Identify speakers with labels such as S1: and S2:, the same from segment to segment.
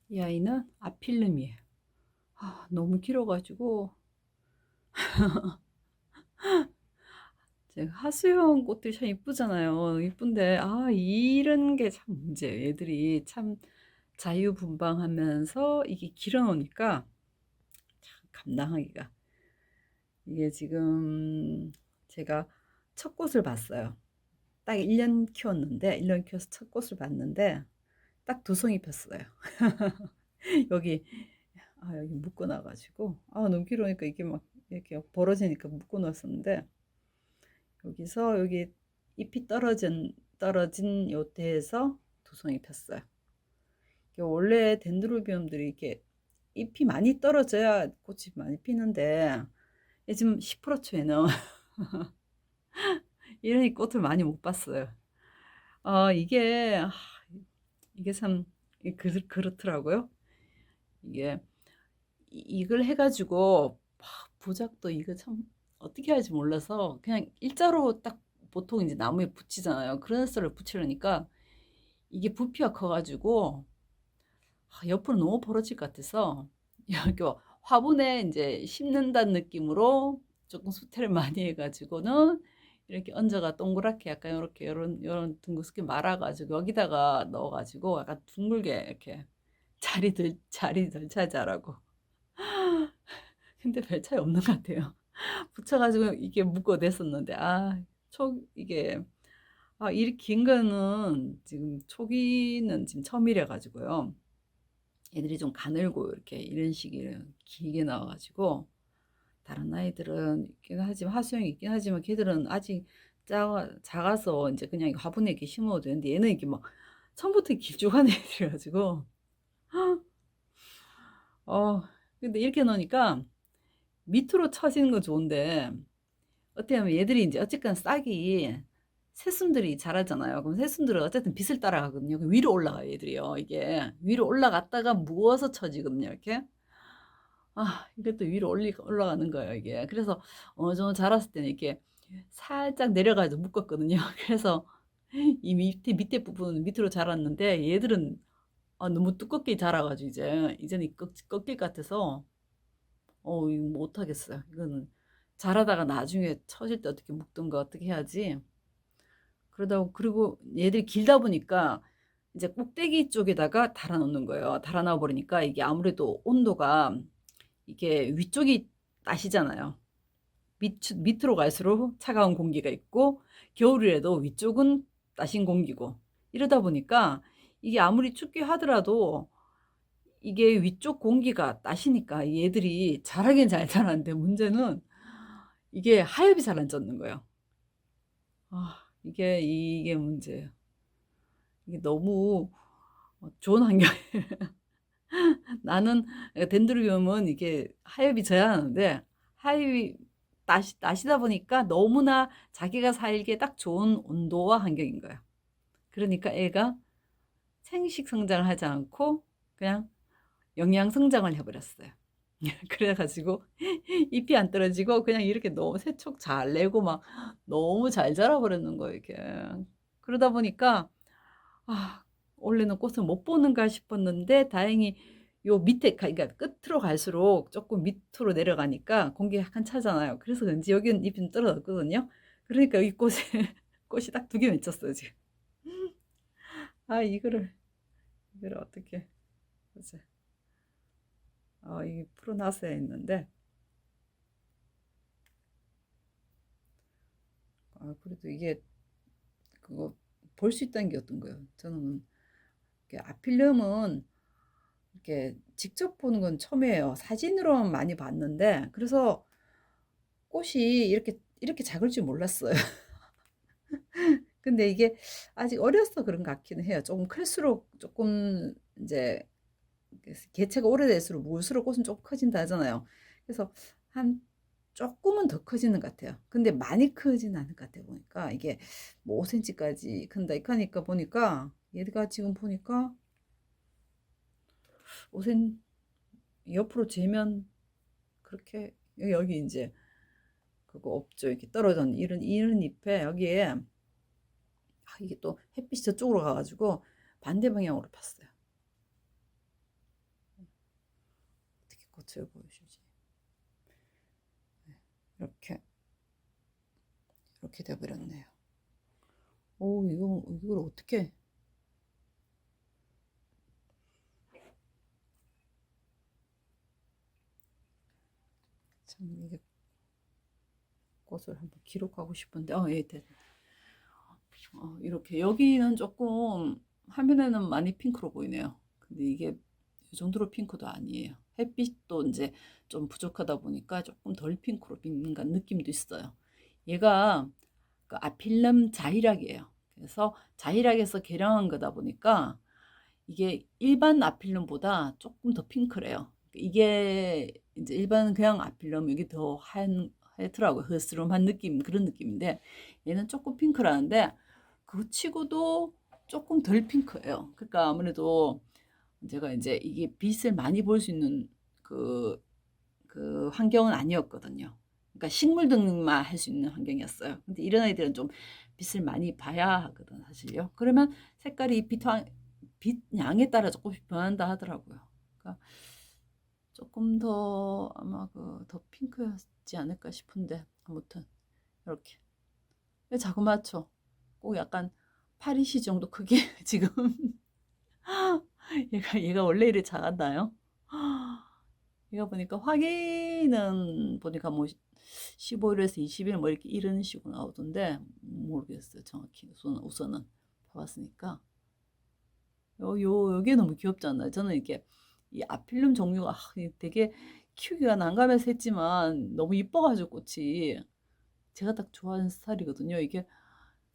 S1: 이 아이는 아필름이에요. 너무 길어가지고 제가 하수영 꽃들이 참 이쁘잖아요. 이쁜데 이런 게 참 문제예요. 애들이 참 자유분방하면서 이게 길어놓으니까 참 감당하기가. 이게 지금 제가 첫 꽃을 봤어요. 딱 1년 키웠는데 1년 키워서 첫 꽃을 봤는데 딱 두 송이 폈어요. 여기 여기 묶어 놔가지고 너무 길으니까 이게 막 이렇게 벌어지니까 묶어 놨었는데 여기서 여기 잎이 떨어진 요때에서 두 송이 폈어요. 원래 덴드로비움들이 이렇게 잎이 많이 떨어져야 꽃이 많이 피는데 지금 10%초에는 이러니 꽃을 많이 못 봤어요. 이게 이게 참 그렇더라고요. 이게 이걸 해가지고 부작도 이거 참 어떻게 할지 몰라서 그냥 일자로 딱 보통 이제 나무에 붙이잖아요. 그래서를 붙이려니까 이게 부피가 커가지고 옆으로 너무 벌어질 것 같아서 여기 화분에 이제 심는다는 느낌으로 조금 수태를 많이 해가지고는 이렇게 얹어가 동그랗게 약간 이렇게 요런 둥그렇게 말아가지고 여기다가 넣어가지고 약간 둥글게 이렇게 자리 덜 차지하라고. 근데 별 차이 없는 것 같아요. 붙여가지고 이게 묶어냈었는데 이게 이렇게 긴 거는 지금 초기는 지금 처음이래 가지고요. 애들이 좀 가늘고 이렇게 이런 식이 길게 나와가지고 다른 아이들은 있긴 하지만 하수형이 있긴 하지만 걔들은 아직 작아서 이제 그냥 화분에 이렇게 심어도 되는데 얘는 이렇게 막 처음부터 길쭉한 애들이 가지고 어 근데 이렇게 놓으니까 밑으로 처지는 건 좋은데 어떻게 하면 얘들이 이제 어쨌든 싹이 새순들이 자라잖아요. 그럼 새순들은 어쨌든 빛을 따라가거든요. 위로 올라가요, 얘들이요. 이게 위로 올라갔다가 무어서 처지거든요, 이렇게. 이것도 위로 올라가는 거예요, 이게. 그래서 어느 정도 자랐을 때는 이렇게 살짝 내려가서 묶었거든요. 그래서 이 밑에 부분은 밑으로 자랐는데 얘들은 너무 두껍게 자라가지고 이제는 꺾일 것 같아서 이거 못하겠어요. 이거는 자라다가 나중에 처질 때 어떻게 묶든가 어떻게 해야지. 그리고 얘들이 길다 보니까 이제 꼭대기 쪽에다가 달아놓는 거예요. 달아놔 버리니까 이게 아무래도 온도가 이게 위쪽이 따시잖아요. 밑으로 갈수록 차가운 공기가 있고 겨울이라도 위쪽은 따신 공기고 이러다 보니까 이게 아무리 춥게 하더라도 이게 위쪽 공기가 따시니까 얘들이 자라긴 잘 자라는데 문제는 이게 하엽이 잘 안 젖는 거예요. 이게 문제예요. 이게 너무 좋은 환경. 나는 덴드로비움은 이게 하엽이 져야 하는데 하엽이 나시다 보니까 너무나 자기가 살기에 딱 좋은 온도와 환경인 거예요. 그러니까 애가 생식 성장을 하지 않고 그냥 영양 성장을 해버렸어요. 그래가지고 잎이 안 떨어지고 그냥 이렇게 너무 세척 잘 내고 막 너무 잘 자라버렸는 거예요, 이게. 그러다 보니까 아, 원래는 꽃을 못 보는가 싶었는데 다행히 요 밑에 그러니까 끝으로 갈수록 조금 밑으로 내려가니까 공기가 약간 차잖아요. 그래서 그런지 여기는 잎이 떨어졌거든요. 그러니까 이 꽃에 꽃이 딱 두 개 맺혔어요, 지금. 이거를 어떻게 이제 이게 풀어놨어야 했는데 그래도 이게 그거 볼 수 있다는 게 어떤 거예요. 저는 이렇게 아필름은 이렇게 직접 보는 건 처음이에요. 사진으로만 많이 봤는데 그래서 꽃이 이렇게 작을 줄 몰랐어요. 근데 이게 아직 어려서 그런 것 같기는 해요. 조금 클수록 조금 이제 개체가 오래될수록 물수록 꽃은 조금 커진다 하잖아요. 그래서 한 조금은 더 커지는 것 같아요. 근데 많이 크진 않을 것 같아요. 보니까 이게 뭐 5cm까지 큰다 이렇게 하니까 보니까 얘가 지금 보니까 5cm 옆으로 재면 그렇게 여기 이제 그거 없죠. 이렇게 떨어졌는 이런 잎에 여기에 이게 또 햇빛이 저쪽으로 가가지고 반대 방향으로 폈어요. 거쳐요 보여주지. 이렇게 이렇게 돼버렸네요. 오, 이걸 어떻게? 참 이게 꽃을 한번 기록하고 싶은데, 예, 네. 이렇게 여기는 조금 화면에는 많이 핑크로 보이네요. 근데 이게 이 정도로 핑크도 아니에요. 햇빛도 이제 좀 부족하다 보니까 조금 덜 핑크로 빛는 느낌도 있어요. 얘가 그 아필름 자이락이에요. 그래서 자이락에서 개량한 거다 보니까 이게 일반 아필름보다 조금 더 핑크래요. 이게 이제 일반 그냥 아필름 여기 더 하얗더라고요. 흐스름한 느낌, 그런 느낌인데 얘는 조금 핑크라는데 그거 치고도 조금 덜 핑크예요. 그러니까 아무래도 제가 이제 이게 빛을 많이 볼 수 있는 그, 그 환경은 아니었거든요. 그러니까 식물 등만 할 수 있는 환경이었어요. 근데 이런 아이들은 좀 빛을 많이 봐야 하거든, 사실요. 그러면 색깔이 빛 양에 따라 조금씩 변한다 하더라고요. 그러니까 조금 더 아마 그 더 핑크였지 않을까 싶은데 아무튼 이렇게 자그맣죠. 꼭 약간 파리시 정도 크기 지금 얘가 원래 이래 작았나요? 얘가 보니까 확인은 보니까 뭐 15일에서 20일 뭐 이렇게 이런 식으로 나오던데 모르겠어요 정확히. 우선은 봐봤으니까 여기 너무 귀엽잖아요. 저는 이렇게 이 아필름 종류가 되게 키우기가 난감해서 했지만 너무 이뻐가지고 꽃이 제가 딱 좋아하는 스타일이거든요. 이게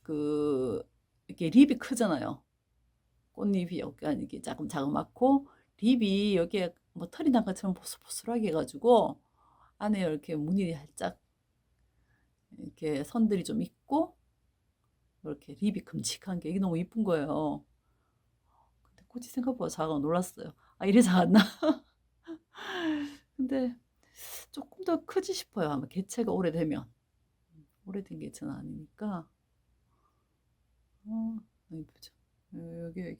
S1: 그 이렇게 립이 크잖아요. 꽃잎이 약간 이렇게 조금 자그맣고 립이 여기에 뭐 털이 난 것처럼 보슬보슬하게 해가지고 안에 이렇게 무늬 살짝 이렇게 선들이 좀 있고 이렇게 립이 큼직한 게 이게 너무 이쁜 거예요. 근데 꽃이 생각보다 작아 놀랐어요. 아 이래 작았나? 근데 조금 더 크지 싶어요. 아마 개체가 오래되면. 오래된 개체는 아니니까. 이쁘죠. 여기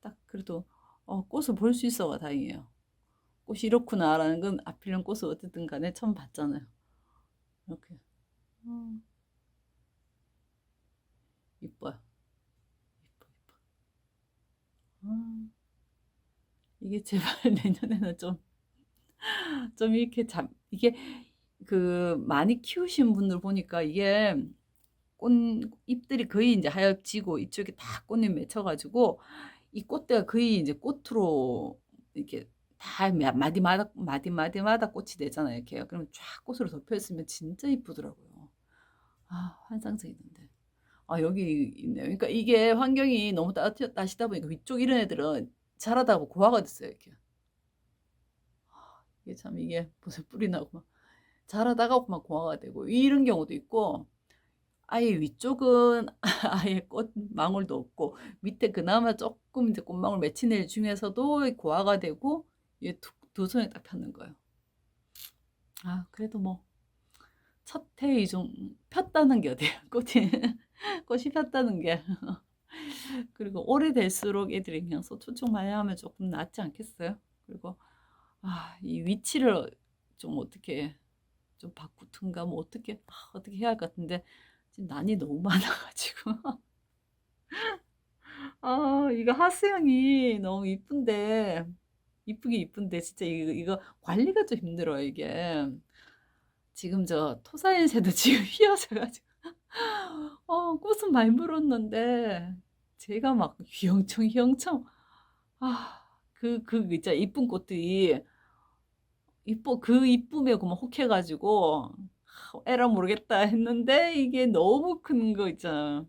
S1: 딱 그래도 꽃을 볼 수 있어가 다행이에요. 꽃이 이렇구나라는 건 아필름 꽃을 어쨌든 간에 처음 봤잖아요. 이렇게 이뻐요. 이뻐. 이게 제발 내년에는 좀 이렇게 이게 그 많이 키우신 분들 보니까 이게 꽃잎들이 거의 이제 하엽지고 이쪽에 다 꽃잎 맺혀가지고 이 꽃대가 거의 이제 꽃으로 이렇게 다 마디마다 꽃이 되잖아요. 이렇게 그러면 쫙 꽃으로 덮여 있으면 진짜 이쁘더라고요. 환상적이던데. 여기 있네요. 그러니까 이게 환경이 너무 따시다 보니까 위쪽 이런 애들은 자라다가 고화가 됐어요. 이렇게. 이게 참 이게 무슨 뿌리 나고 막 자라다가 막 고화가 되고 이런 경우도 있고 아예 위쪽은 아예 꽃망울도 없고 밑에 그나마 조금 이제 꽃망울 맺힌 애 중에서도 고화가 되고 얘 두 손에 딱 폈는 거예요. 그래도 뭐 첫 해 좀 폈다는 게 어때요? 꽃이 폈다는 게 그리고 오래될수록 애들이 그냥 소초청 많이 하면 조금 낫지 않겠어요? 그리고 이 위치를 좀 어떻게 좀 바꾸든가 뭐 어떻게 해야 할 것 같은데 지금 난이 너무 많아가지고 이거 하수영이 너무 이쁜데 이쁘게 진짜 이거 관리가 좀 힘들어요 이게 지금 저 토사인새도 지금 휘어져가지고 꽃은 많이 물었는데 제가 막 휘영청 진짜 이쁜 꽃들이 그 이쁨에 그만 혹해가지고 에라 모르겠다 했는데 이게 너무 큰 거 있잖아.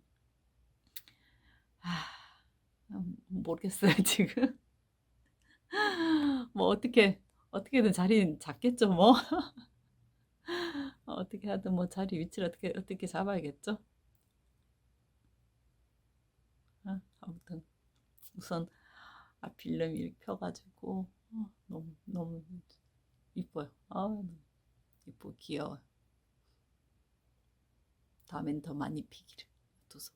S1: 모르겠어요 지금. 뭐 어떻게든 자리는 잡겠죠 뭐. 어떻게 하든 뭐 자리 위치를 어떻게 잡아야겠죠. 아무튼 우선 필름 이렇게 펴가지고 너무 너무 이뻐요. 너무 이쁘고 귀여워. 다음엔 더 많이 피기를. 두 손.